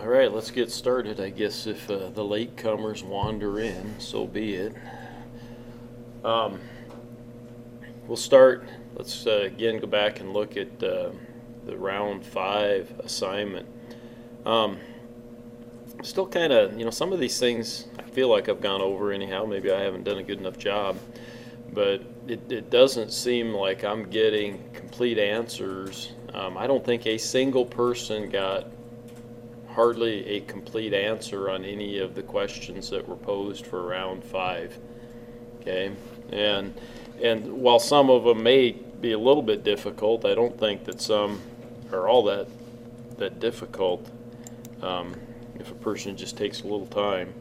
All right, let's get started. I guess if the latecomers wander in, so be it. We'll start. Let's again go back and look at the round 5 assignment. Still kind of, some of these things I feel like I've gone over anyhow. Maybe I haven't done a good enough job, but it doesn't seem like I'm getting complete answers. I don't think a single person got hardly a complete answer on any of the questions that were posed for round 5. Okay, and while some of them may be a little bit difficult, I don't think that some are all that difficult if a person just takes a little time.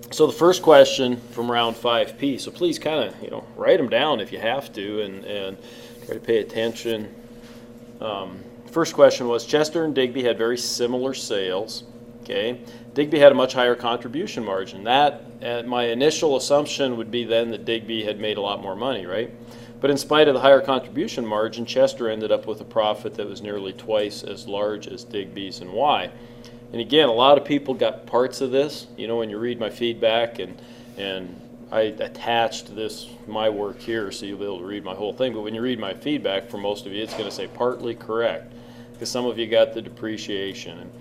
So the first question from round 5P, so please kind of write them down if you have to, and try to pay attention. First question was, Chester and Digby had very similar sales. Okay, Digby had a much higher contribution margin. That, my initial assumption would be then that Digby had made a lot more money, right? But in spite of the higher contribution margin, Chester ended up with a profit that was nearly twice as large as Digby's, and why? And again, a lot of people got parts of this. When you read my feedback, and I attached my work here, so you'll be able to read my whole thing. But when you read my feedback, for most of you, it's going to say partly correct, because some of you got the depreciation, and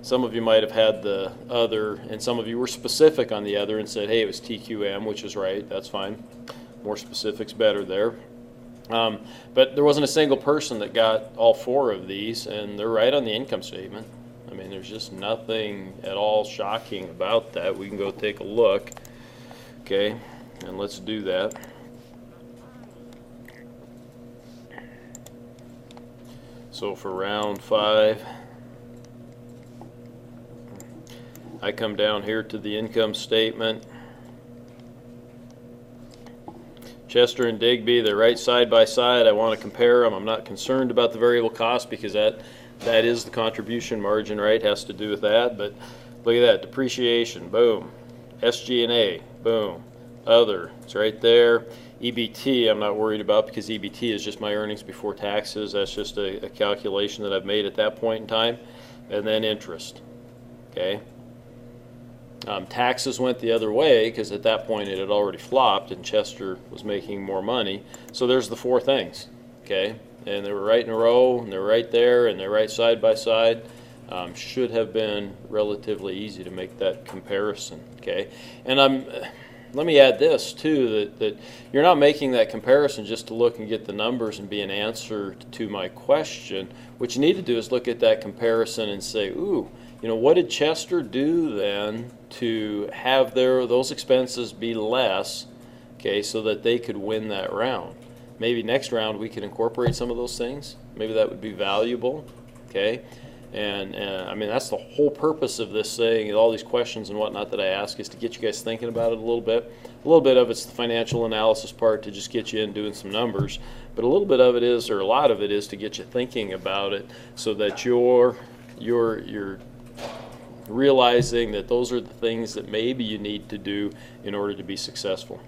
some of you might have had the other, and some of you were specific on the other and said, hey, it was TQM, which is right. That's fine. More specifics better there. But there wasn't a single person that got all 4 of these, and they're right on the income statement. I mean, there's just nothing at all shocking about that. We can go take a look. Okay, and let's do that. So for round 5, I come down here to the income statement. Chester and Digby, they're right side by side. I want to compare them. I'm not concerned about the variable cost because that is the contribution margin, right? Has to do with that. But look at that, depreciation, boom. SG&A, boom. Other, it's right there. EBT, I'm not worried about because EBT is just my earnings before taxes. That's just a calculation that I've made at that point in time. And then interest, okay? Taxes went the other way because at that point it had already flopped and Chester was making more money. So there's the 4 things, okay? And they were right in a row, and they're right there, and they're right side by side. Should have been relatively easy to make that comparison, okay? And let me add this too, that you're not making that comparison just to look and get the numbers and be an answer to my question. What you need to do is look at that comparison and say, ooh, what did Chester do then to have those expenses be less, okay, so that they could win that round? Maybe next round we could incorporate some of those things. Maybe that would be valuable, okay? And I mean, that's the whole purpose of this thing, and all these questions and whatnot that I ask is to get you guys thinking about it a little bit. A little bit of it's the financial analysis part to just get you in doing some numbers, but a little bit of it is, or a lot of it is, to get you thinking about it so that you're realizing that those are the things that maybe you need to do in order to be successful.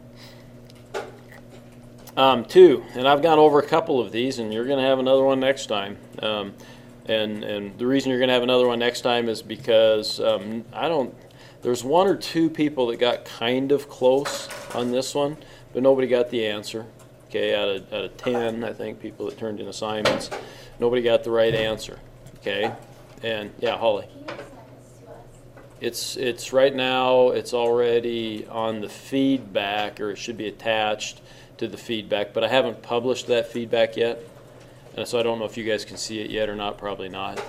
2, and I've gone over a couple of these, and you're going to have another one next time. And the reason you're going to have another one next time is because there's 1 or 2 people that got kind of close on this one, but nobody got the answer. Okay, out of 10, I think, people that turned in assignments, nobody got the right answer. Okay, and yeah, Holly. It's right now, it's already on the feedback, or it should be attached to the feedback, but I haven't published that feedback yet, and so I don't know if you guys can see it yet or not. Probably not,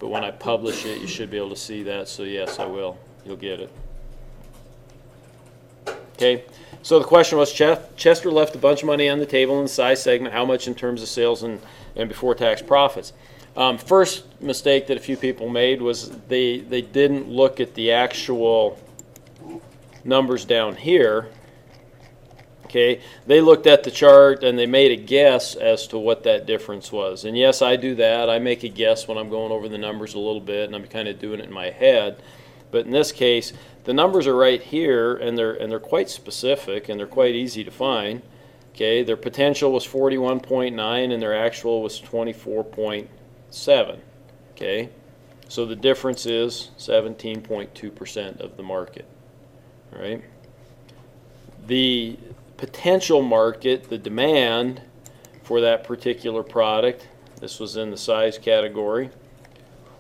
but when I publish it, you should be able to see that. So yes, I will. You'll get it. Okay, so the question was, Chester left a bunch of money on the table in the size segment. How much in terms of sales and before tax profits? First mistake that a few people made was they didn't look at the actual numbers down here. Okay, they looked at the chart and they made a guess as to what that difference was. And yes, I do that. I make a guess when I'm going over the numbers a little bit, and I'm kind of doing it in my head. But in this case, the numbers are right here, and they're quite specific, and they're quite easy to find. Okay, their potential was 41.9, and their actual was 24.7. Okay, So the difference is 17.2% of the market, right? The potential market, the demand for that particular product, this was in the size category,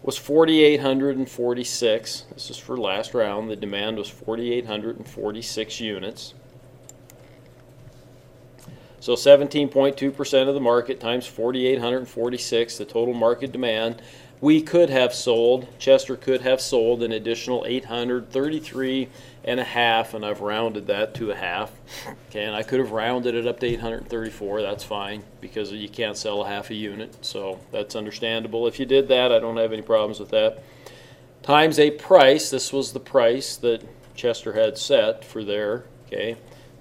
was 4,846. This is for last round. The demand was 4,846 units. So 17.2% of the market times 4,846, the total market demand. We could have sold, Chester could have sold an additional 833 and a half, and I've rounded that to a half. Okay, and I could have rounded it up to 834. That's fine because you can't sell a half a unit, so that's understandable. If you did that, I don't have any problems with that. Times a price. This was the price that Chester had set for their, okay,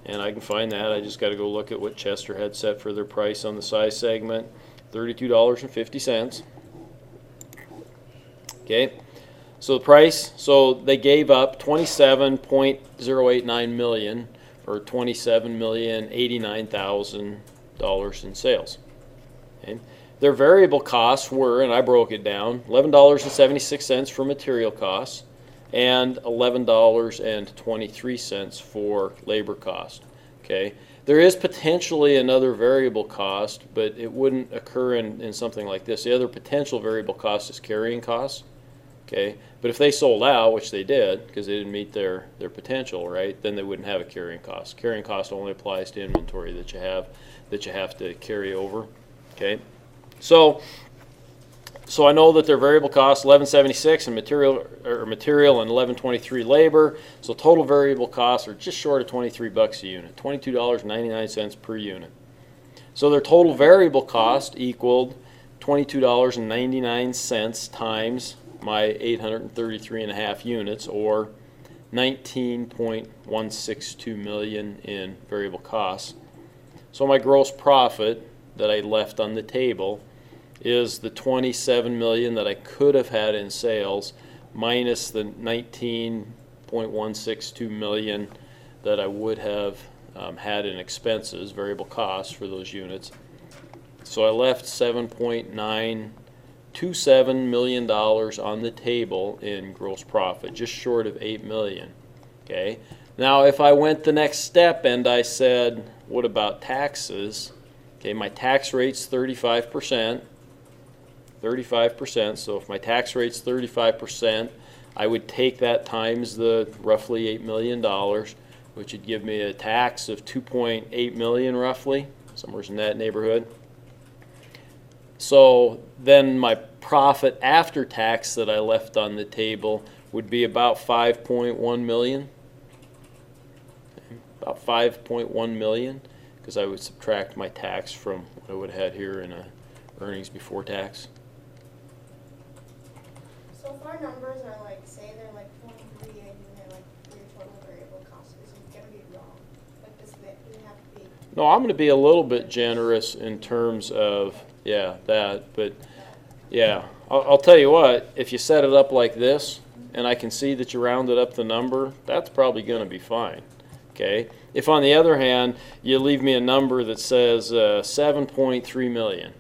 and I can find that. I just got to go look at what Chester had set for their price on the size segment, $32.50. Okay, so the price, so they gave up $27.089 million, or $27,089,000 in sales. Okay. Their variable costs were, and I broke it down, $11.76 for material costs and $11.23 for labor cost. Okay. There is potentially another variable cost, but it wouldn't occur in something like this. The other potential variable cost is carrying costs. Okay, but if they sold out, which they did, because they didn't meet their potential, right, then they wouldn't have a carrying cost. Carrying cost only applies to inventory that you have to carry over. Okay, so I know that their variable cost $11.76 and material and $11.23 labor. So total variable costs are just short of $23 a unit, $22.99 per unit. So their total variable cost equaled $22.99 times my 833 and a half units, or 19.162 million in variable costs. So my gross profit that I left on the table is the 27 million that I could have had in sales minus the 19.162 million that I would have had in expenses, variable costs for those units. So I left $7.927 million on the table in gross profit, just short of $8 million. Okay. Now, if I went the next step and I said, what about taxes? Okay, my tax rate's 35%. 35%. So if my tax rate's 35%, I would take that times the roughly $8 million, which would give me a tax of $2.8 million roughly, somewhere in that neighborhood. So then my profit after tax that I left on the table would be about $5.1 million. Okay, about $5.1 million, because I would subtract my tax from what I would have had here in earnings before tax. So if our numbers are like, say they're like 23 and they're like your total variable cost, is it going to be wrong? Like, does it have to be? No, I'm going to be a little bit generous in terms of, yeah, that. But, yeah, I'll tell you what, if you set it up like this and I can see that you rounded up the number, that's probably going to be fine. Okay. If, on the other hand, you leave me a number that says 7.3 million,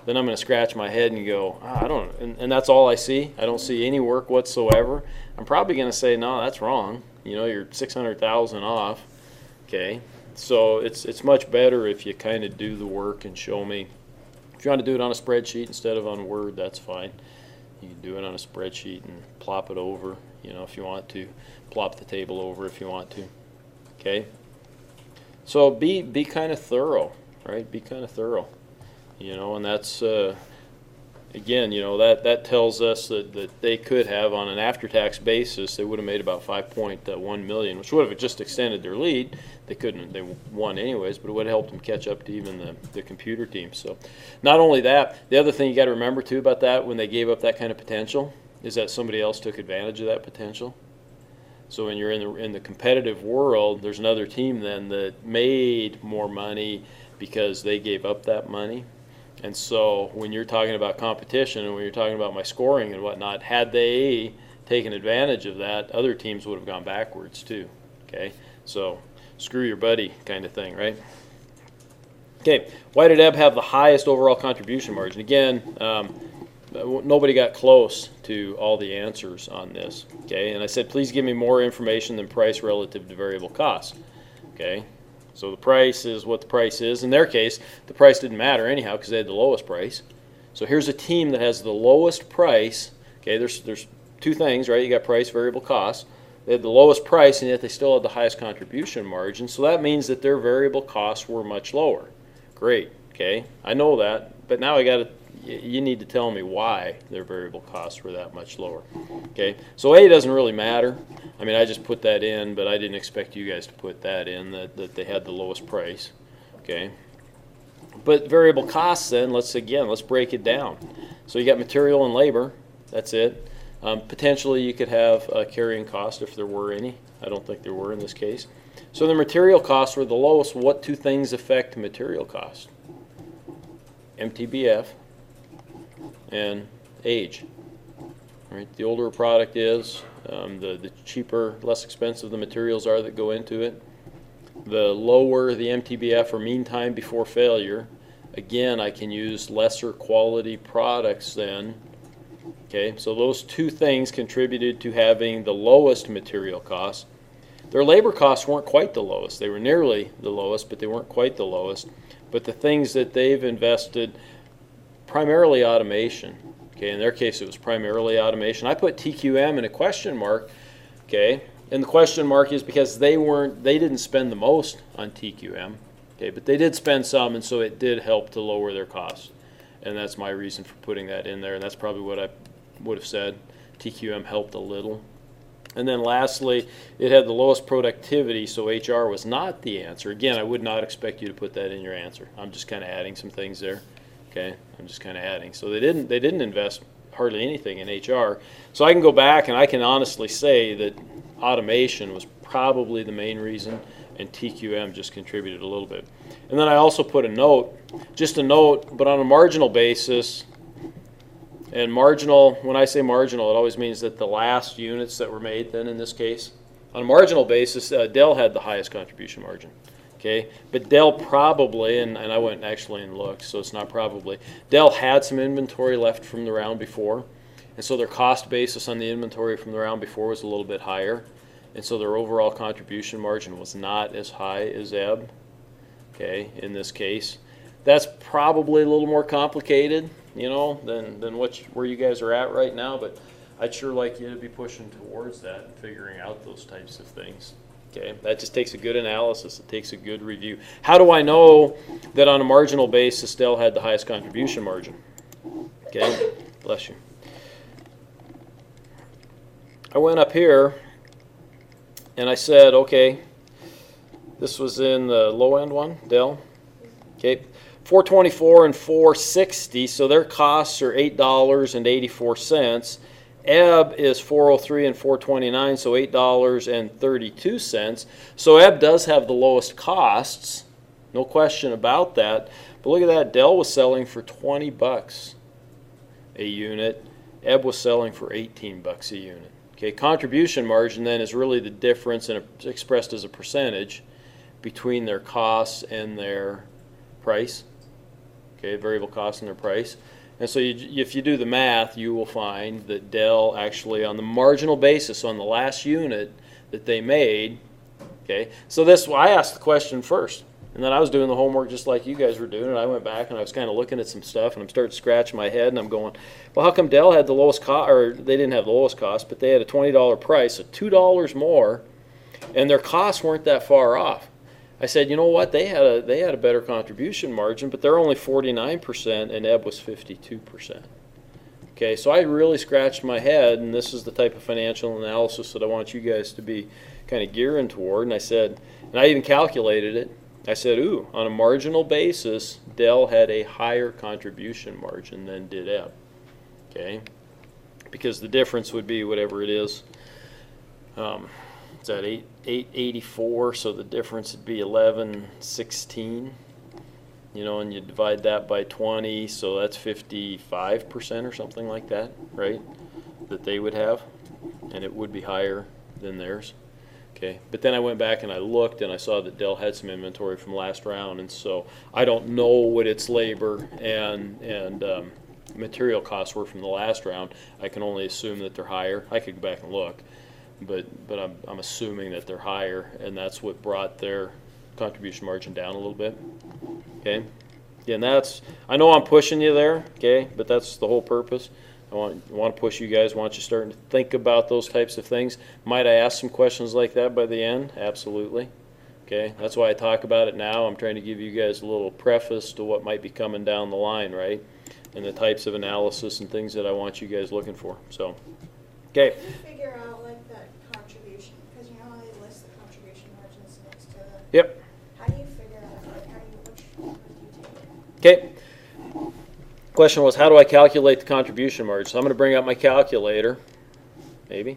then I'm going to scratch my head and go, I don't, and that's all I see. I don't see any work whatsoever. I'm probably going to say, no, that's wrong. You know, you're 600,000 off. Okay, so it's much better if you kind of do the work and show me. If you want to do it on a spreadsheet instead of on Word, that's fine. You can do it on a spreadsheet and plop it over. You know, if you want to, plop the table over if you want to. Okay, so be kind of thorough, right? Be kind of thorough. You know, and that's, again, you know, that tells us that they could have, on an after-tax basis, they would have made about 5.1 million, which would have just extended their lead. They won anyways, but it would have helped them catch up to even the computer team. So not only that, the other thing you got to remember, too, about that, when they gave up that kind of potential, is that somebody else took advantage of that potential. So when you're in the competitive world, there's another team then that made more money because they gave up that money. And so when you're talking about competition and when you're talking about my scoring and whatnot, had they taken advantage of that, other teams would have gone backwards too. Okay, so screw your buddy kind of thing, right? Okay, why did Ebb have the highest overall contribution margin? Again, nobody got close to all the answers on this. Okay, and I said, please give me more information than price relative to variable cost. Okay, so the price is what the price is. In their case, the price didn't matter anyhow because they had the lowest price. So here's a team that has the lowest price. Okay, there's two things, right? You got price, variable cost. They had the lowest price, and yet they still had the highest contribution margin. So that means that their variable costs were much lower. Great. Okay, I know that, but now you need to tell me why their variable costs were that much lower. Okay, so A doesn't really matter. I mean, I just put that in, but I didn't expect you guys to put that in, that they had the lowest price. Okay, but variable costs then, let's break it down. So you got material and labor. That's it. Potentially you could have a carrying cost if there were any. I don't think there were in this case. So the material costs were the lowest. What two things affect material cost? MTBF and age. Right? The older a product is, the cheaper, less expensive the materials are that go into it. The lower the MTBF, or mean time before failure, again, I can use lesser quality products then. Okay, so those two things contributed to having the lowest material costs. Their labor costs weren't quite the lowest. They were nearly the lowest, but they weren't quite the lowest. But the things that they've invested, primarily automation. Okay, in their case it was primarily automation. I put TQM in a question mark. Okay, and the question mark is because they didn't spend the most on TQM. Okay, but they did spend some, and so it did help to lower their costs. And that's my reason for putting that in there, and that's probably what I would have said. TQM helped a little. And then lastly, it had the lowest productivity, so HR was not the answer. Again, I would not expect you to put that in your answer. I'm just kind of adding some things there. Okay, I'm just kind of adding. So they didn't invest hardly anything in HR. So I can go back and I can honestly say that automation was probably the main reason, and TQM just contributed a little bit. And then I also put a note, just a note, but on a marginal basis. And marginal, when I say marginal, it always means that the last units that were made then in this case. On a marginal basis, Dell had the highest contribution margin. Okay, but Dell probably, and I went actually and looked, so it's not probably, Dell had some inventory left from the round before, and so their cost basis on the inventory from the round before was a little bit higher, and so their overall contribution margin was not as high as Ebb. Okay, in this case. That's probably a little more complicated, you know, than where you guys are at right now, but I'd sure like you to be pushing towards that and figuring out those types of things. Okay, that just takes a good analysis. It takes a good review. How do I know that on a marginal basis Dell had the highest contribution margin? Okay, bless you. I went up here and I said, okay, this was in the low end one, Dell. Okay, 424 and 460, so their costs are $8.84. Ebb is 403 and 429, so $8.32. So Ebb does have the lowest costs, no question about that. But look at that, Dell was selling for $20 a unit. Ebb was selling for $18 a unit. Okay, contribution margin then is really the difference, and it's expressed as a percentage between their costs and their price. Okay, variable costs and their price. And so if you do the math, you will find that Dell actually, on the marginal basis, on the last unit that they made, okay, so I asked the question first, and then I was doing the homework just like you guys were doing, and I went back and I was kind of looking at some stuff, and I'm starting to scratch my head, and I'm going, well, how come Dell had the lowest cost, or they didn't have the lowest cost, but they had a $20 price, so $2 more, and their costs weren't that far off. I said, you know what, they had a better contribution margin, but they're only 49% and Ebb was 52%. Okay, so I really scratched my head, and this is the type of financial analysis that I want you guys to be kind of gearing toward. And I said, and I even calculated it. I said, ooh, on a marginal basis, Dell had a higher contribution margin than did Ebb. Okay, because the difference would be whatever it is. It's at 884, so the difference would be 1116. You know, and you divide that by 20, so that's 55% or something like that, right? That they would have, and it would be higher than theirs. Okay, but then I went back and I looked and I saw that Dell had some inventory from last round, and so I don't know what its labor and material costs were from the last round. I can only assume that they're higher. I could go back and look, but I'm assuming that they're higher, and that's what brought their contribution margin down a little bit. Okay, and I know I'm pushing you there, okay, but that's the whole purpose. I want to push you guys. I want you starting to think about those types of things. Might I ask some questions like that by the end? Absolutely. Okay, that's why I talk about it now. I'm trying to give you guys a little preface to what might be coming down the line, right? And the types of analysis and things that I want you guys looking for. So, okay. How do you figure out like that contribution? Because you know how they list the contribution margins next to the. Yep. How do you figure out like which one do you take? Okay. Question was, how do I calculate the contribution margin? So I'm going to bring up my calculator, maybe.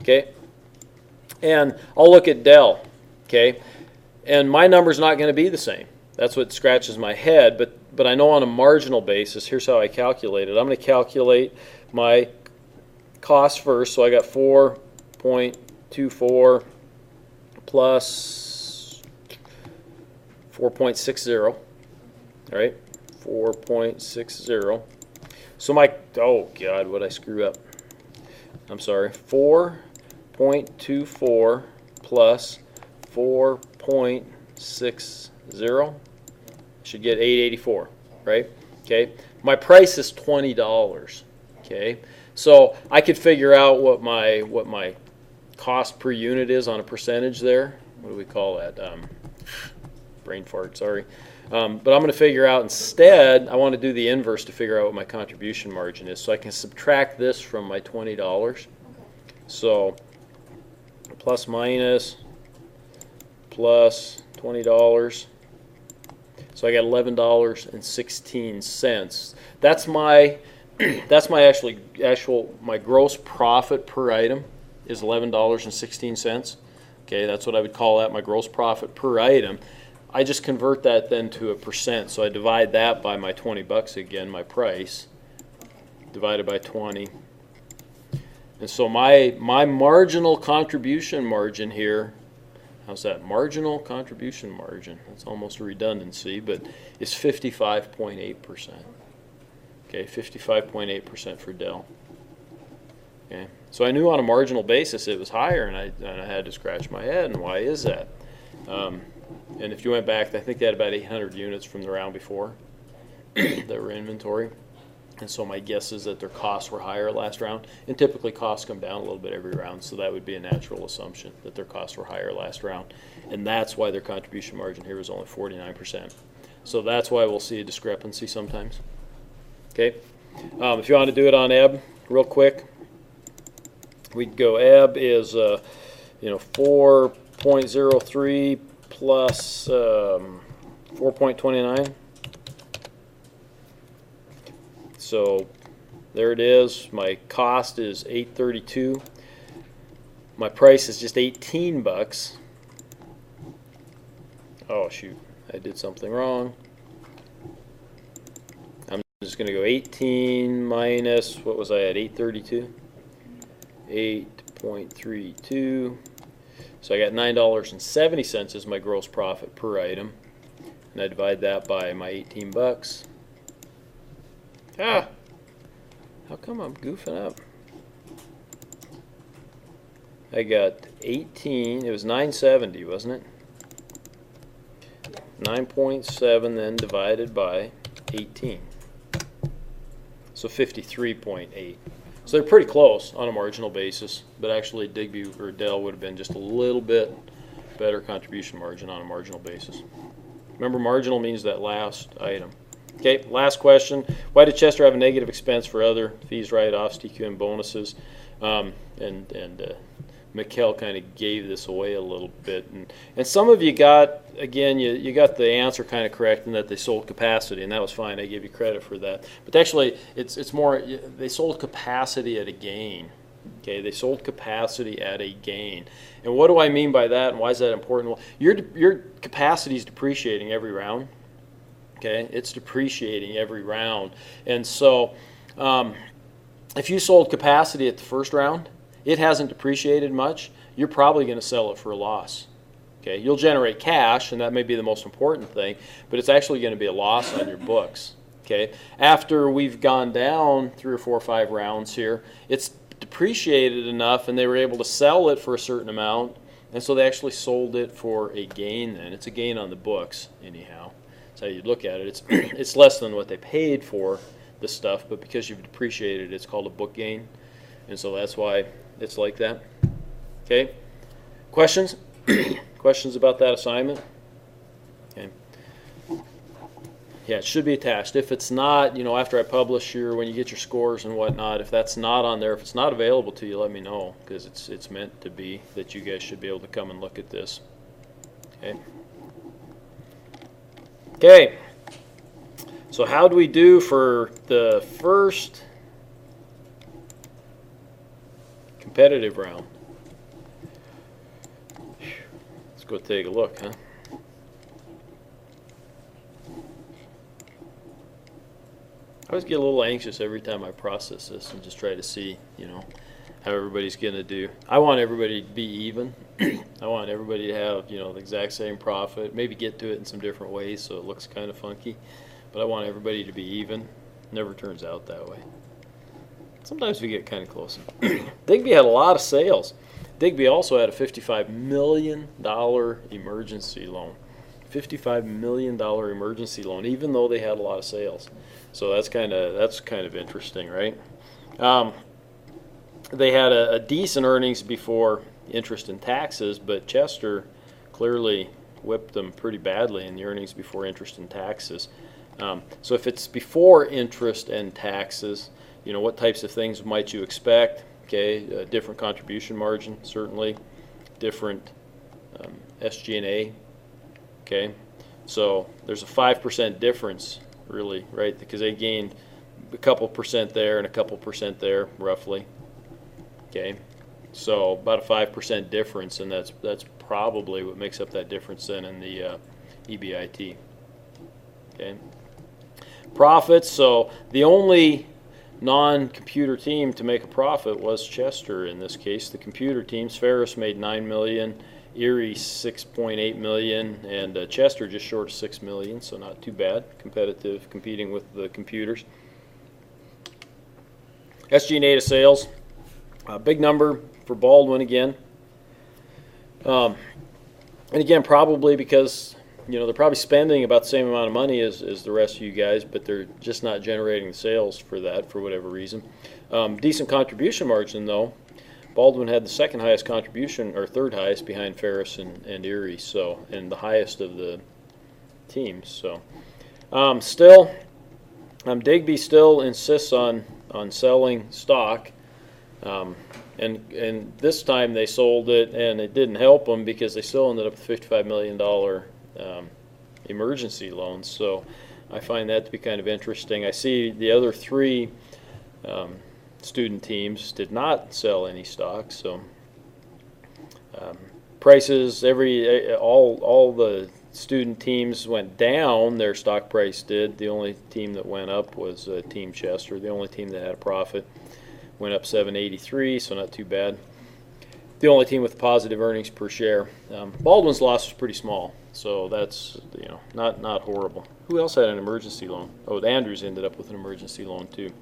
Okay. And I'll look at Dell, okay? And my number's not going to be the same. That's what scratches my head, but I know on a marginal basis, here's how I calculate it. I'm going to calculate my cost first, so I got 4.24 plus 4.60, right? 4.60. So oh God, what did I screw up? I'm sorry, 4.24 plus 4.60 should get 884, right? Okay. My price is $20. Okay. So I could figure out what my cost per unit is on a percentage there. What do we call that? Brain fart. Sorry. But I'm going to figure out instead. I want to do the inverse to figure out what my contribution margin is, so I can subtract this from my $20. Okay. So plus minus plus $20. So I got $11.16. That's my my gross profit per item is $11.16. Okay, that's what I would call that, my gross profit per item. I just convert that then to a percent. So I divide that by my $20 again, my price, divided by 20. And so my marginal contribution margin here, how's that? Marginal contribution margin, that's almost a redundancy, but it's 55.8%. Okay, 55.8% for Dell. Okay, so I knew on a marginal basis it was higher, and I had to scratch my head, and why is that? And if you went back, I think they had about 800 units from the round before that were inventory. And so my guess is that their costs were higher last round. And typically costs come down a little bit every round, so that would be a natural assumption that their costs were higher last round. And that's why their contribution margin here was only 49%. So that's why we'll see a discrepancy sometimes. Okay? If you want to do it on ebb real quick, we'd go ebb is 4.03 plus 4.29. So there it is. My cost is $8.32. My price is just $18. Oh shoot, I did something wrong. I'm just going to go 18 minus, what was I at, 8.32? 8.32. So I got $9.70 as my gross profit per item. And I divide that by my $18. Ah! How come I'm goofing up? I got 18, it was 970, wasn't it? 9.7 then divided by 18. So 53.8. So they're pretty close on a marginal basis, but actually Digby or Dell would have been just a little bit better contribution margin on a marginal basis. Remember, marginal means that last item. Okay, last question. Why did Chester have a negative expense for other fees, write-offs, TQM bonuses? Mikkel kind of gave this away a little bit. And some of you got, again, you got the answer kind of correct in that they sold capacity, and that was fine. I give you credit for that. But actually, it's more, they sold capacity at a gain. Okay, they sold capacity at a gain. And what do I mean by that, and why is that important? Well, your capacity is depreciating every round. Okay, it's depreciating every round. And so if you sold capacity at the first round, it hasn't depreciated much, you're probably going to sell it for a loss. Okay, you'll generate cash, and that may be the most important thing, but it's actually going to be a loss on your books. Okay, after we've gone down 3 or 4 or 5 rounds here, it's depreciated enough, and they were able to sell it for a certain amount, and so they actually sold it for a gain. Then it's a gain on the books, anyhow. That's how you look at it. It's it's less than what they paid for the stuff, but because you've depreciated it, it's called a book gain, and so that's why it's like that. Okay, questions? Questions about that assignment? Okay. Yeah, it should be attached. If it's not, after I publish when you get your scores and whatnot, if that's not on there, if it's not available to you, let me know, because it's meant to be that you guys should be able to come and look at this. Okay. Okay. So how do we do for the first competitive round? Let's go take a look, huh? I always get a little anxious every time I process this and just try to see, how everybody's going to do. I want everybody to be even. I want everybody to have, the exact same profit, maybe get to it in some different ways so it looks kind of funky. But I want everybody to be even. Never turns out that way. Sometimes we get kind of close. Digby had a lot of sales. Digby also had a $55 million emergency loan. $55 million emergency loan, even though they had a lot of sales. So that's kind of interesting, right? They had a decent earnings before interest and taxes, but Chester clearly whipped them pretty badly in the earnings before interest and taxes. So if it's before interest and taxes, what types of things might you expect? Okay, a different contribution margin, certainly, different SG&A. Okay, so there's a 5% difference, really, right? Because they gained a couple percent there and a couple percent there, roughly. Okay, so about a 5% difference, and that's probably what makes up that difference then in the EBIT. Okay, profits. So the only non-computer team to make a profit was Chester in this case. The computer teams, Ferris made $9 million. Erie 6.8 million, and Chester just short of 6 million, so not too bad. Competitive, competing with the computers. SG&A to sales, a big number for Baldwin again. And again, probably because they're probably spending about the same amount of money as the rest of you guys, but they're just not generating the sales for that for whatever reason. Decent contribution margin though. Baldwin had the second highest contribution, or third highest, behind Ferris and Erie, so, and the highest of the teams. So, still, Digby still insists on selling stock, and this time they sold it, and it didn't help them because they still ended up with $55 million emergency loans. So, I find that to be kind of interesting. I see the other three student teams did not sell any stock, so prices all the student teams went down. Their stock price did. The only team that went up was Team Chester. The only team that had a profit went up 783, so not too bad. The only team with positive earnings per share. Baldwin's loss was pretty small, so that's not horrible. Who else had an emergency loan? Oh, Andrews ended up with an emergency loan too.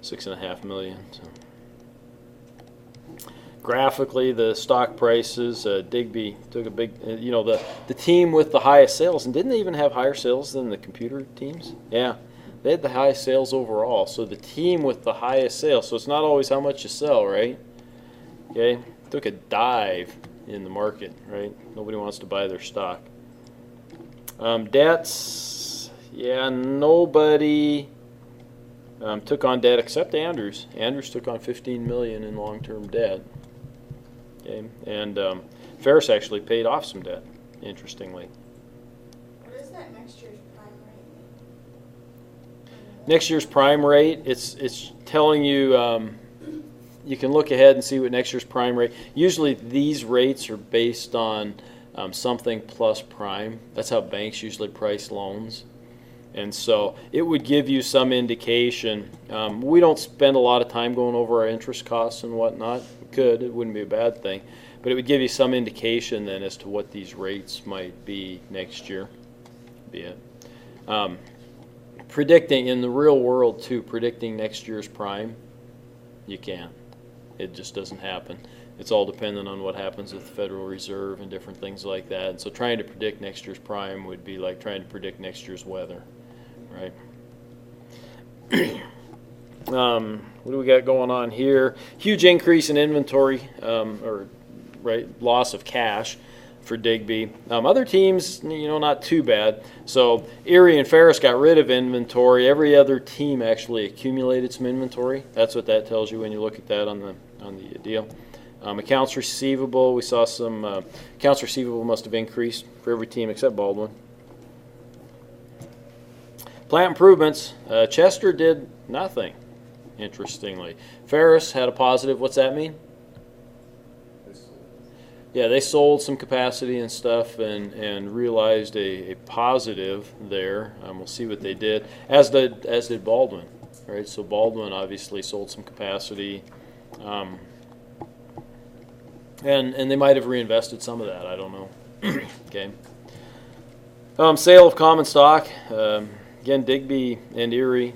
$6.5 million. So. Graphically, the stock prices, Digby took a big, the team with the highest sales, and didn't they even have higher sales than the computer teams? Yeah, they had the highest sales overall. So the team with the highest sales, so it's not always how much you sell, right? Okay, took a dive in the market, right? Nobody wants to buy their stock. Debts, yeah, nobody took on debt except Andrews. Andrews took on $15 million in long-term debt. Okay, and Ferris actually paid off some debt, interestingly. What is that next year's prime rate? Next year's prime rate, it's telling you, you can look ahead and see what next year's prime rate. Usually these rates are based on something plus prime. That's how banks usually price loans. And so it would give you some indication. We don't spend a lot of time going over our interest costs and whatnot. We could, it wouldn't be a bad thing. But it would give you some indication then as to what these rates might be next year. Be it. predicting in the real world too, predicting next year's prime, you can't. It just doesn't happen. It's all dependent on what happens with the Federal Reserve and different things like that. And so trying to predict next year's prime would be like trying to predict next year's weather, right? What do we got going on here? Huge increase in inventory, loss of cash for Digby. Other teams, not too bad. So Erie and Ferris got rid of inventory. Every other team actually accumulated some inventory. That's what that tells you when you look at that on the deal. Accounts receivable, we saw some accounts receivable must have increased for every team except Baldwin. Plant improvements, Chester did nothing, interestingly. Ferris had a positive. What's that mean? Yeah, they sold some capacity and stuff and realized a positive there. We'll see what they did, as did Baldwin, right? So Baldwin obviously sold some capacity. And they might have reinvested some of that. I don't know. Okay. Sale of common stock. Again, Digby and Erie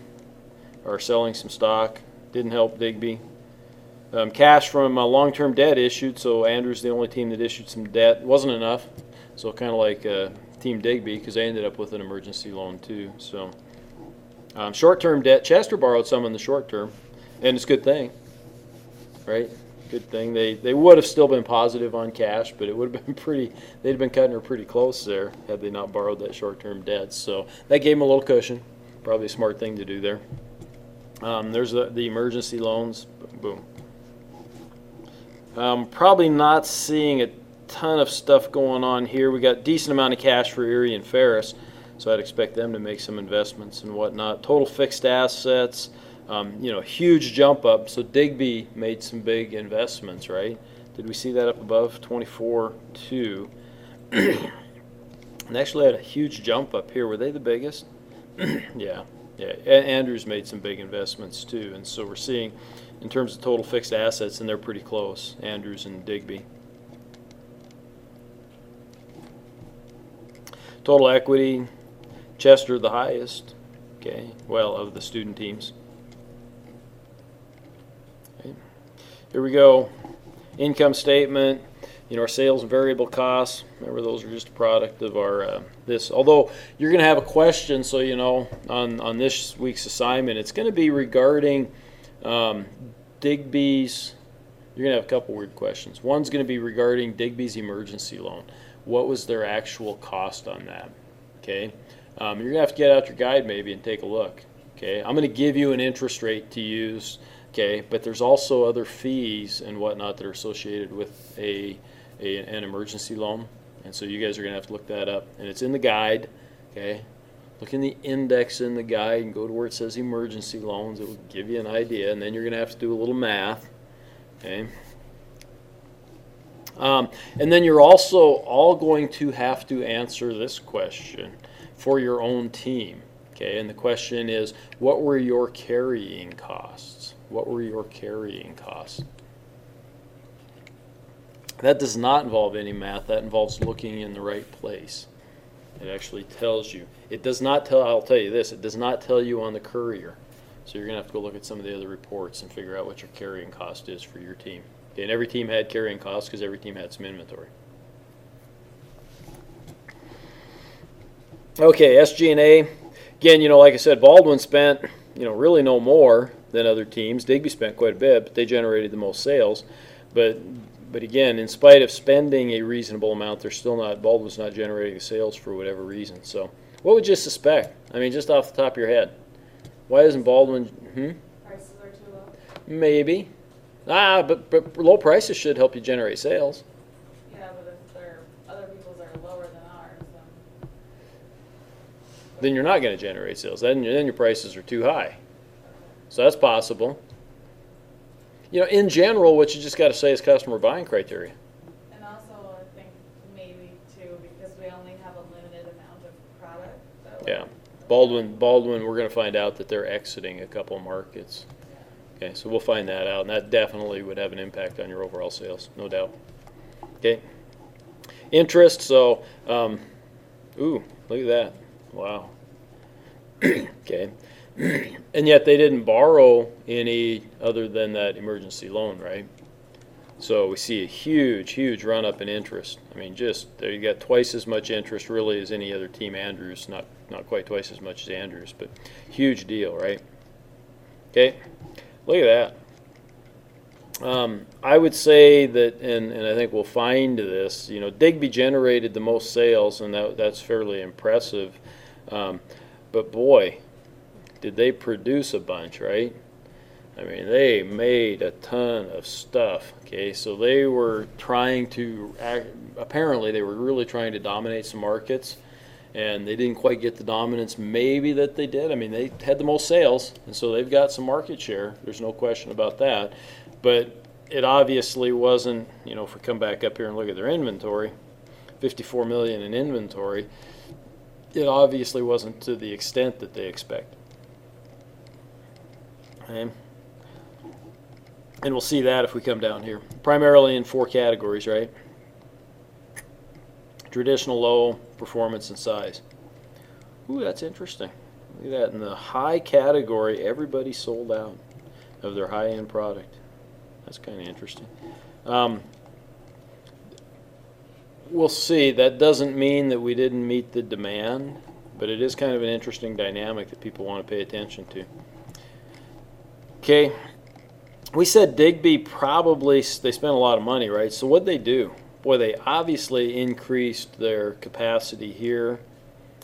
are selling some stock. Didn't help Digby. Cash from long-term debt issued. So Andrew's the only team that issued some debt. Wasn't enough. So kind of like Team Digby, because they ended up with an emergency loan too. So short-term debt. Chester borrowed some in the short term, and it's a good thing, right? Good thing. They would have still been positive on cash, but it would have been they'd have been cutting her pretty close there had they not borrowed that short-term debt. So that gave them a little cushion. Probably a smart thing to do there. There's the emergency loans. Boom. Probably not seeing a ton of stuff going on here. We got a decent amount of cash for Erie and Ferris, so I'd expect them to make some investments and whatnot. Total fixed assets. Huge jump up. So Digby made some big investments, right? Did we see that up above 24.2? And actually had a huge jump up here. Were they the biggest? Yeah. Andrews made some big investments too, and so we're seeing, in terms of total fixed assets, and they're pretty close. Andrews and Digby. Total equity, Chester the highest. Okay. Well, of the student teams. Here we go. Income statement. Our sales and variable costs. Remember, those are just a product of our this. Although you're going to have a question, so on this week's assignment, it's going to be regarding Digby's. You're going to have a couple weird questions. One's going to be regarding Digby's emergency loan. What was their actual cost on that? Okay. You're going to have to get out your guide maybe and take a look. Okay. I'm going to give you an interest rate to use. Okay, but there's also other fees and whatnot that are associated with an emergency loan, and so you guys are going to have to look that up, and it's in the guide. Okay, look in the index in the guide and go to where it says emergency loans. It will give you an idea, and then you're going to have to do a little math. Okay, and then you're also all going to have to answer this question for your own team. Okay, and the question is, what were your carrying costs? What were your carrying costs? That does not involve any math. That involves looking in the right place. It actually tells you. It does not tell, I'll tell you this, it does not tell you on the courier. So you're going to have to go look at some of the other reports and figure out what your carrying cost is for your team. Okay, and every team had carrying costs because every team had some inventory. Okay, SG&A. Again, like I said, Baldwin spent, really no more than other teams. Digby spent quite a bit, but they generated the most sales. But again, in spite of spending a reasonable amount, Baldwin's not generating the sales for whatever reason. So what would you suspect? I mean, just off the top of your head. Why isn't Baldwin, Prices are too low. Maybe. But low prices should help you generate sales. Yeah, but if other people's are lower than ours, then you're not going to generate sales. Then your prices are too high. So that's possible. In general, what you just got to say is customer buying criteria. And also, I think maybe too, because we only have a limited amount of product. Yeah, Baldwin. We're going to find out that they're exiting a couple markets. Okay, so we'll find that out, and that definitely would have an impact on your overall sales, no doubt. Okay, interest. So, look at that. Wow. Okay. And yet they didn't borrow any other than that emergency loan, right? So we see a huge, huge run up in interest. I mean, just there you got twice as much interest really as any other team Andrews, not quite twice as much as Andrews, but huge deal, right? Okay, look at that. I would say that, and I think we'll find this, Digby generated the most sales, and that's fairly impressive. But boy, did they produce a bunch, right? I mean, they made a ton of stuff, okay? So they were trying to, apparently they were really trying to dominate some markets, and they didn't quite get the dominance maybe that they did. I mean, they had the most sales, and so they've got some market share. There's no question about that. But it obviously wasn't, if we come back up here and look at their inventory, 54 million in inventory, it obviously wasn't to the extent that they expect. Okay. And we'll see that if we come down here. Primarily in 4 categories, right? Traditional, low, performance, and size. Ooh, that's interesting. Look at that. In the high category, everybody sold out of their high-end product. That's kind of interesting. We'll see. That doesn't mean that we didn't meet the demand, but it is kind of an interesting dynamic that people want to pay attention to. Okay. We said Digby they spent a lot of money, right? So what'd they do? Boy, they obviously increased their capacity here.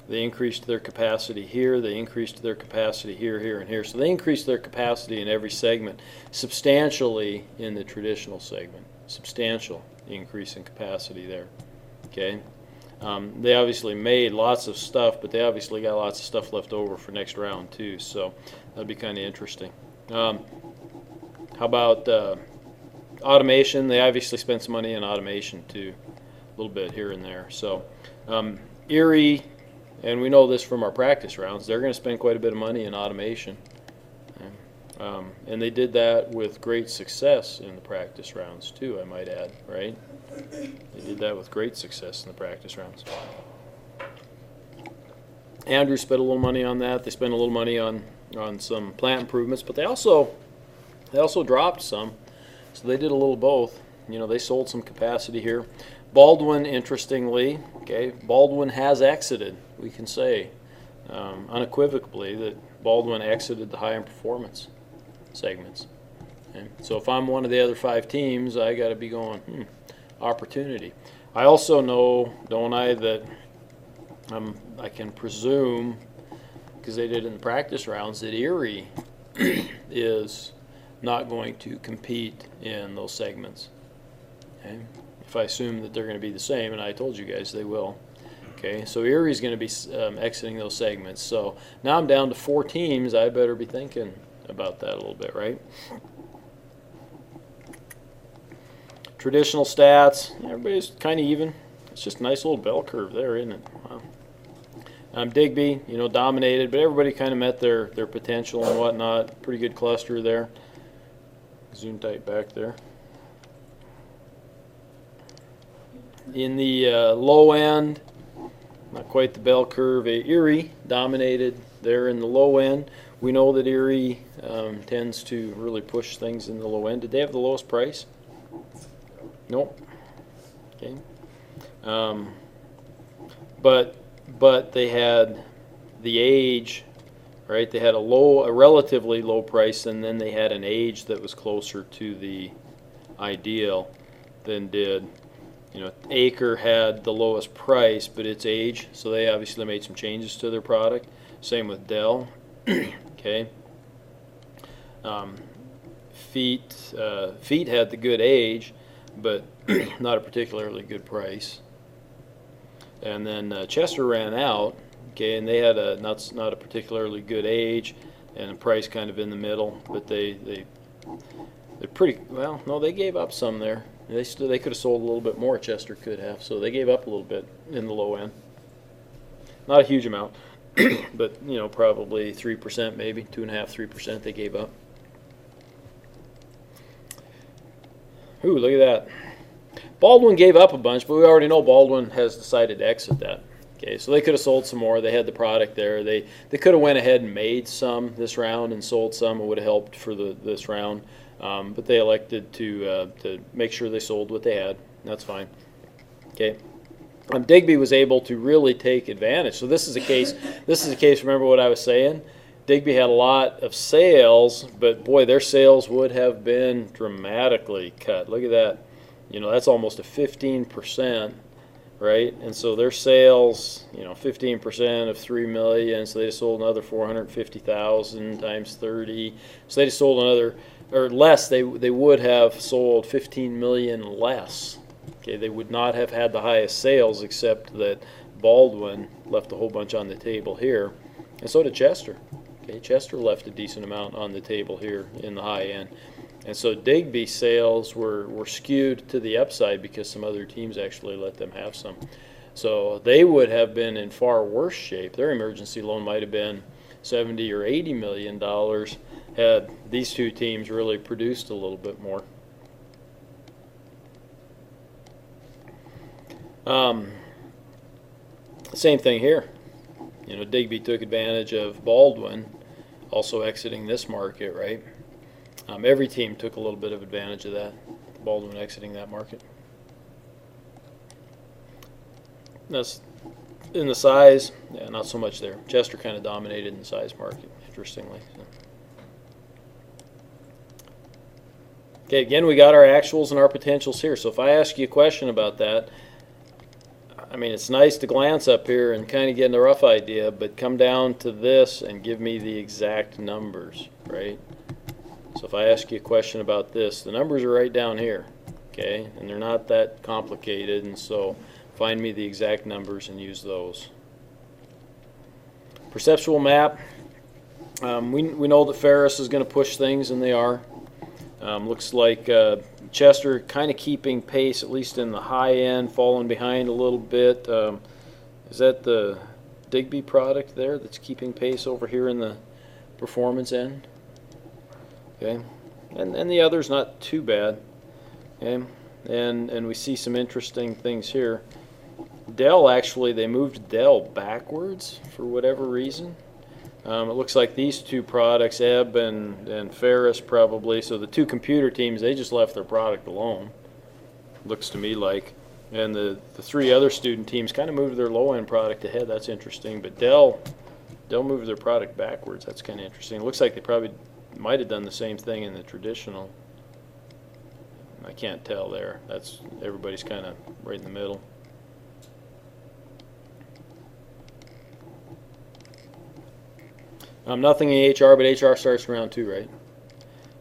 They increased their capacity here. They increased their capacity here, here, and here. So they increased their capacity in every segment, substantially in the traditional segment. Substantial increase in capacity there. Okay. They obviously made lots of stuff, but they obviously got lots of stuff left over for next round too. So that'd be kind of interesting. How about automation? They obviously spent some money on automation too, a little bit here and there. So Erie, and we know this from our practice rounds, they're going to spend quite a bit of money in automation. And they did that with great success in the practice rounds too, I might add, right? They did that with great success in the practice rounds. Andrew spent a little money on that. They spent a little money on some plant improvements, but they also dropped some, so they did a little both. They sold some capacity here. Baldwin, interestingly, okay, Baldwin has exited. We can say unequivocally that Baldwin exited the high-end performance segments. Okay? So if I'm one of the other 5 teams, I got to be going, opportunity. I also know, don't I, that I can presume, because they did in the practice rounds, that Erie is not going to compete in those segments. Okay? If I assume that they're going to be the same, and I told you guys they will. Okay, so Erie's going to be exiting those segments. So now I'm down to 4 teams. I better be thinking about that a little bit, right? Traditional stats, everybody's kind of even. It's just a nice little bell curve there, isn't it? Wow. Digby, dominated, but everybody kind of met their potential and whatnot. Pretty good cluster there. Zoom tight back there. In the low end, not quite the bell curve, Erie dominated there in the low end. We know that Erie tends to really push things in the low end. Did they have the lowest price? Nope. Okay. But they had the age, right? They had a relatively low price, and then they had an age that was closer to the ideal than did. Acre had the lowest price, but its age, so they obviously made some changes to their product. Same with Dell. Okay. Feet had the good age, but not a particularly good price. And then Chester ran out. Okay, and they had not a particularly good age, and a price kind of in the middle. But they're pretty well. No, they gave up some there. They could have sold a little bit more. Chester could have, so they gave up a little bit in the low end. Not a huge amount, but probably 3%, maybe 2.5%, 3% they gave up. Ooh, look at that. Baldwin gave up a bunch, but we already know Baldwin has decided to exit that. Okay, so they could have sold some more. They had the product there. They could have went ahead and made some this round and sold some. It would have helped for this round, but they elected to make sure they sold what they had. That's fine. Okay. Digby was able to really take advantage. So this is a case. This is a case. Remember what I was saying? Digby had a lot of sales, but boy, their sales would have been dramatically cut. Look at that. You know, that's almost a 15%, right? And so their sales, you know, 15% of 3 million. So they just sold another 450,000 times 30. So they just sold another, or less. They would have sold 15 million less. Okay, they would not have had the highest sales, except that Baldwin left a whole bunch on the table here, and so did Chester. Okay, Chester left a decent amount on the table here in the high end, and so Digby sales were skewed to the upside because some other teams actually let them have some. So they would have been in far worse shape. Their emergency loan might have been 70 or 80 million dollars had these two teams really produced a little bit more. Same thing here. You know, Digby took advantage of Baldwin also exiting this market, right? Every team took a little bit of advantage of that, Baldwin exiting that market. That's in the size, yeah, not so much there. Chester kind of dominated in the size market, interestingly. Okay, again, we got our actuals and our potentials here. So if I ask you a question about that, I mean, it's nice to glance up here and kind of get a rough idea, but come down to this and give me the exact numbers, right? So if I ask you a question about this, the numbers are right down here, okay? And they're not that complicated, and so find me the exact numbers and use those. Perceptual map. We know that Ferris is going to push things, and they are. Looks like Chester kind of keeping pace, at least in the high end, falling behind a little bit. Is that the Digby product there that's keeping pace over here in the performance end? Okay, and the other's not too bad. Okay, and we see some interesting things here. Dell, actually, they moved Dell backwards for whatever reason. It looks like these two products, Ebb and Ferris, probably. So the two computer teams, they just left their product alone, looks to me like. And the three other student teams kind of moved their low-end product ahead. That's interesting. But Dell moved their product backwards. That's kind of interesting. It looks like they probably might have done the same thing in the traditional. I can't tell there. That's everybody's kind of right in the middle. Nothing in HR, but HR starts in round 2, right?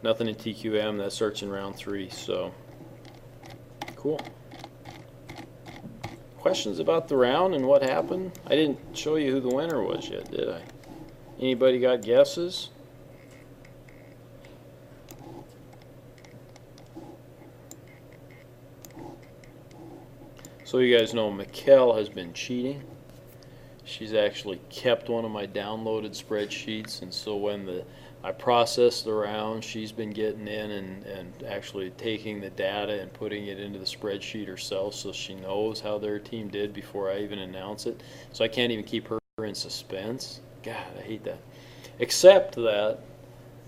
Nothing in TQM, that starts in round 3, so cool. Questions about the round and what happened? I didn't show you who the winner was yet, did I? Anybody got guesses? So you guys know Mikkel has been cheating. She's actually kept one of my downloaded spreadsheets, and so when I process the round, she's been getting in and actually taking the data and putting it into the spreadsheet herself, so she knows how their team did before I even announce it. So I can't even keep her in suspense. God, I hate that. Except that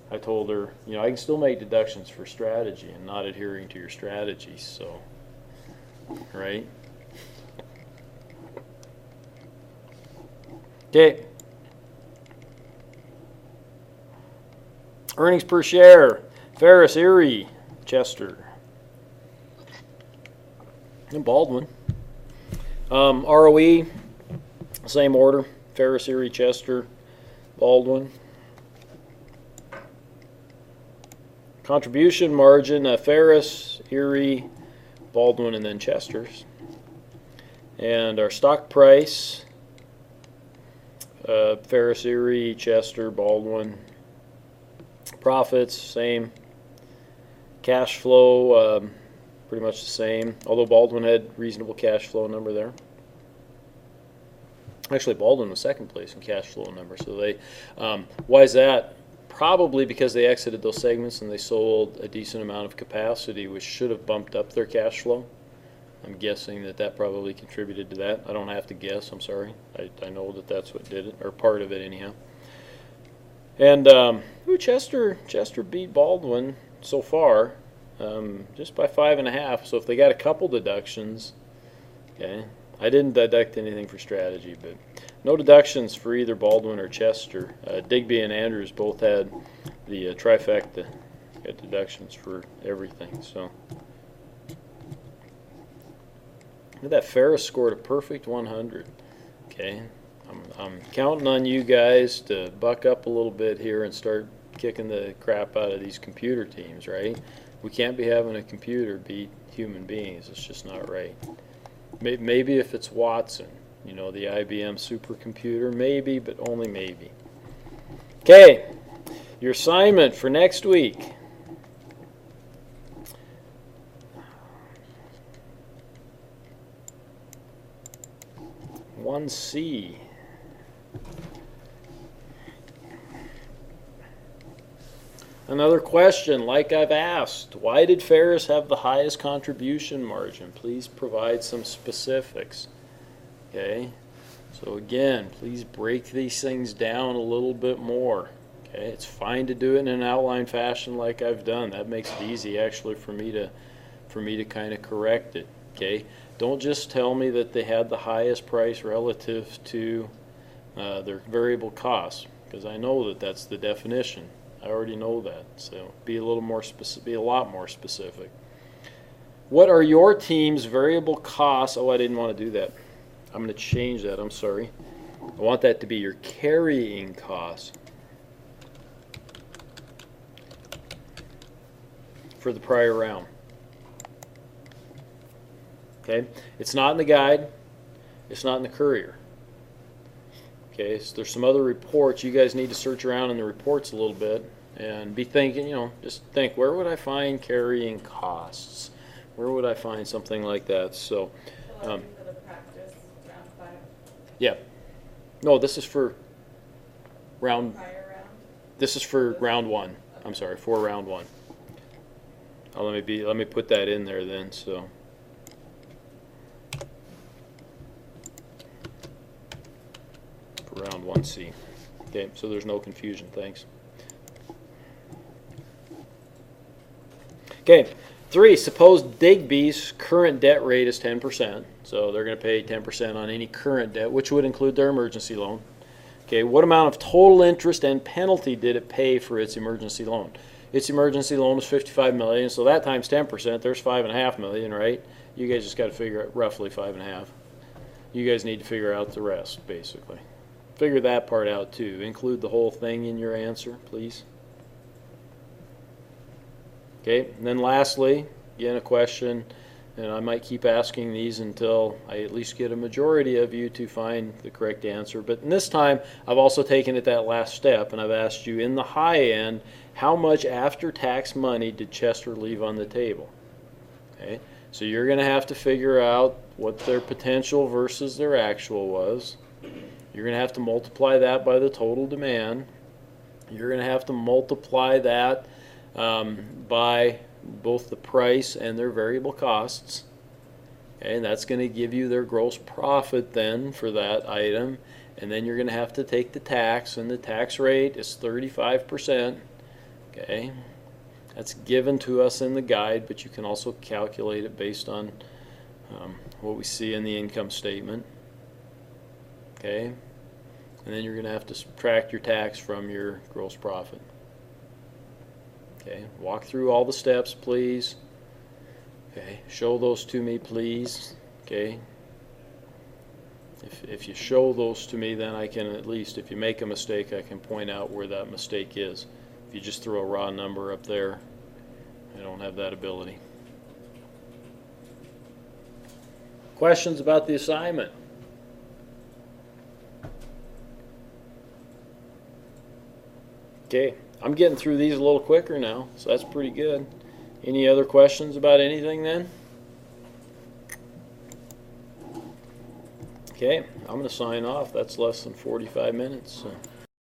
I told her, you know, I can still make deductions for strategy and not adhering to your strategy, so, right? Okay. Earnings per share. Ferris, Erie, Chester, and Baldwin. ROE, same order. Ferris, Erie, Chester, Baldwin. Contribution margin, Ferris, Erie, Baldwin, and then Chester's. And our stock price, Ferris, Erie, Chester, Baldwin. Profits, same. Cash flow, pretty much the same, although Baldwin had reasonable cash flow number there. Actually, Baldwin was second place in cash flow number. So they, why is that? Probably because they exited those segments and they sold a decent amount of capacity, which should have bumped up their cash flow. I'm guessing that probably contributed to that. I don't have to guess, I'm sorry. I know that's what did it, or part of it anyhow. And Chester beat Baldwin so far, just by 5.5. So if they got a couple deductions, okay. I didn't deduct anything for strategy, but no deductions for either Baldwin or Chester. Digby and Andrews both had the trifecta, got deductions for everything. So that Ferris scored a perfect 100. Okay. I'm counting on you guys to buck up a little bit here and start kicking the crap out of these computer teams, right? We can't be having a computer beat human beings. It's just not right. Maybe if it's Watson, the IBM supercomputer, maybe, but only maybe. Okay, your assignment for next week. One C. Another question, like I've asked, why did Ferris have the highest contribution margin? Please provide some specifics. Okay, so again, please break these things down a little bit more. Okay, it's fine to do it in an outline fashion like I've done. That makes it easy actually for me to kind of correct it. Okay, don't just tell me that they had the highest price relative to their variable costs, because I know that that's the definition. I already know that, so be a little more specific, be a lot more specific. What are your team's variable costs? Oh, I didn't want to do that. I'm going to change that. I'm sorry. I want that to be your carrying costs for the prior round. Okay, it's not in the guide. It's not in the courier. Okay, so there's some other reports. You guys need to search around in the reports a little bit and be thinking, just think, where would I find carrying costs? Where would I find something like that? So, for the practice round 5. Yeah. No, this is for round. Prior round. This is for round 1. Okay. I'm sorry, for round 1. Let me put that in there then. So. Round 1C. Okay, so there's no confusion. Thanks. Okay, 3. Suppose Digby's current debt rate is 10%. So they're going to pay 10% on any current debt, which would include their emergency loan. Okay, what amount of total interest and penalty did it pay for its emergency loan? Its emergency loan was $55 million, so that times 10%, there's $5.5 million, right? You guys just got to figure out roughly 5.5. You guys need to figure out the rest, basically. Figure that part out too. Include the whole thing in your answer, please. Okay, and then lastly, again a question, and I might keep asking these until I at least get a majority of you to find the correct answer. But in this time, I've also taken it that last step, and I've asked you in the high end, how much after-tax money did Chester leave on the table? Okay, so you're going to have to figure out what their potential versus their actual was. You're going to have to multiply that by the total demand. You're going to have to multiply that by both the price and their variable costs. Okay, and that's going to give you their gross profit then for that item. And then you're going to have to take the tax, and the tax rate is 35%. Okay, that's given to us in the guide, but you can also calculate it based on what we see in the income statement. Okay, and then you're going to have to subtract your tax from your gross profit. Okay, walk through all the steps, please. Okay, show those to me, please. Okay, if you show those to me, then I can at least, if you make a mistake, I can point out where that mistake is. If you just throw a raw number up there, I don't have that ability. Questions about the assignment? Okay, I'm getting through these a little quicker now, so that's pretty good. Any other questions about anything then? Okay, I'm going to sign off. That's less than 45 minutes. So.